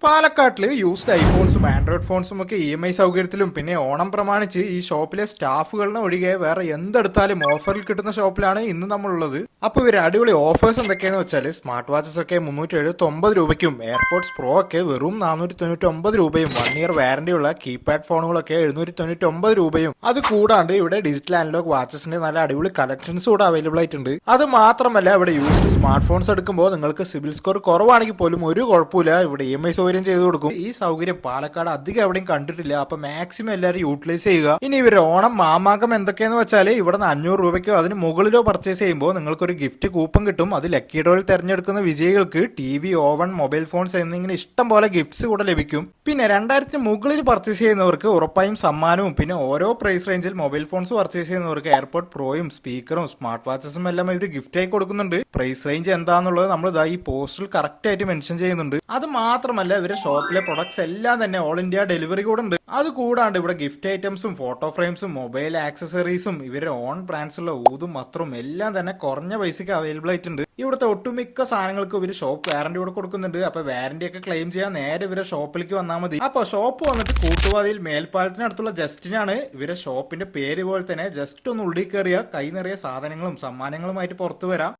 പാലക്കാട്ടില് used ഐഫോൺസും Android ഫോൺസും ഒക്കെ EMI സൗകര്യത്തിലും പിന്നെ ഓണം പ്രമാണിച്ച് ഈ ഷോപ്പിലെ സ്റ്റാഫുകളിനെ ഒഴികെ വേറെ എന്തെടുത്താലും ഓഫറിൽ കിട്ടുന്ന ഷോപ്പിലാണ് ഇന്ന് നമ്മളുള്ളത്. അപ്പൊ ഇവര് അടിപൊളി ഓഫേഴ്സ് എന്തൊക്കെയാന്ന് വെച്ചാൽ സ്മാർട്ട് വാച്ചസ് ഒക്കെ 379 രൂപയ്ക്കും എയർപോർട്സ് പ്രോ ഒക്കെ വെറും 499 രൂപയും 1 ഇയർ വാറന്റി ഉള്ള കീപാഡ് ഫോണുകളൊക്കെ 799 രൂപയും. അത് കൂടാണ്ട് ഇവിടെ ഡിജിറ്റൽ അനലോഗ് വാച്ചസിന്റെ നല്ല അടിപൊളി കളക്ഷൻസ് കൂടെ അവൈലബിൾ ആയിട്ടുണ്ട്. അത് മാത്രമല്ല ഇവിടെ യൂസ്ഡ് സ്മാർട്ട് ഫോൺസ് എടുക്കുമ്പോൾ നിങ്ങൾക്ക് സിബിൽ സ്കോർ കുറവാണെങ്കിൽ പോലും ഒരു കുഴപ്പമില്ല, ഇവിടെ EMI ചെയ്തു കൊടുക്കും. ഈ സൗകര്യം പാലക്കാട് അധികം എവിടെയും കണ്ടിട്ടില്ല. അപ്പൊ മാക്സിമം എല്ലാവരും യൂട്ടിലൈസ് ചെയ്യുക. ഇനി ഇവർ ഓണം മാമാങ്കം എന്തൊക്കെയാന്ന് വെച്ചാൽ ഇവിടെ നിന്ന് 500 രൂപയ്ക്കോ അതിന് മുകളിലോ പർച്ചേസ് ചെയ്യുമ്പോൾ നിങ്ങൾക്കൊരു ഗിഫ്റ്റ് കൂപ്പൺ കിട്ടും. അത് ലക്കി ഡ്രോയിൽ തെരഞ്ഞെടുക്കുന്ന വിജയികൾക്ക് TV, ഓവൻ, മൊബൈൽ ഫോൺസ് എന്നിങ്ങനെ ഇഷ്ടം പോലെ ഗിഫ്റ്റ്സ് കൂടെ ലഭിക്കും. പിന്നെ 2000 മുകളിൽ പർച്ചേസ് ചെയ്യുന്നവർക്ക് ഉറപ്പായും സമ്മാനവും പിന്നെ ഓരോ പ്രൈസ് റേഞ്ചിൽ മൊബൈൽ ഫോൺസ് പർച്ചേസ് ചെയ്യുന്നവർക്ക് എയർപോർട്ട് പ്രോയും സ്പീക്കറും സ്മാർട്ട് വാച്ചസും എല്ലാം ഇവർ ഗിഫ്റ്റ് ആയി കൊടുക്കുന്നുണ്ട്. പ്രൈസ് റേഞ്ച് എന്താന്നുള്ളത് നമ്മൾ ഈ പോസ്റ്ററിൽ കറക്റ്റ് ആയിട്ട് മെൻഷൻ ചെയ്യുന്നുണ്ട്. അത് മാത്രമല്ല ഇവരെ ഷോപ്പിലെ പ്രൊഡക്ട്സ് എല്ലാം തന്നെ ഓൾ ഇന്ത്യ ഡെലിവറി കൂടെ ഉണ്ട്. അത് കൂടാണ്ട് ഇവിടെ ഗിഫ്റ്റ് ഐറ്റംസും ഫോട്ടോ ഫ്രെയിംസും മൊബൈൽ ആക്സസറീസും ഇവരുടെ ഓൺ ബ്രാൻഡ്സുള്ള ഊതും മത്രവും എല്ലാം തന്നെ കുറഞ്ഞ പൈസക്ക് അവൈലബിൾ ആയിട്ടുണ്ട്. ഇവിടുത്തെ ഒട്ടുമിക്ക സാധനങ്ങൾക്ക് ഇവര് ഷോപ്പ് വാറന്റി കൂടെ കൊടുക്കുന്നുണ്ട്. അപ്പൊ വാറന്റി ഒക്കെ ക്ലെയിം ചെയ്യാൻ നേരെ ഇവരെ ഷോപ്പിലേക്ക് വന്നാൽ മതി. അപ്പൊ ഷോപ്പ് വന്നിട്ട് കൂട്ടുവാതിയിൽ മേൽപ്പാലത്തിനടുത്തുള്ള ജസ്റ്റിനാണ്. ഇവരെ ഷോപ്പിന്റെ പേര് പോലെ തന്നെ ജസ്റ്റ് ഒന്ന് ഉള്ളിൽ കയറിയ കൈ നിറയെ സാധനങ്ങളും സമ്മാനങ്ങളുമായിട്ട് പുറത്തു വരാം.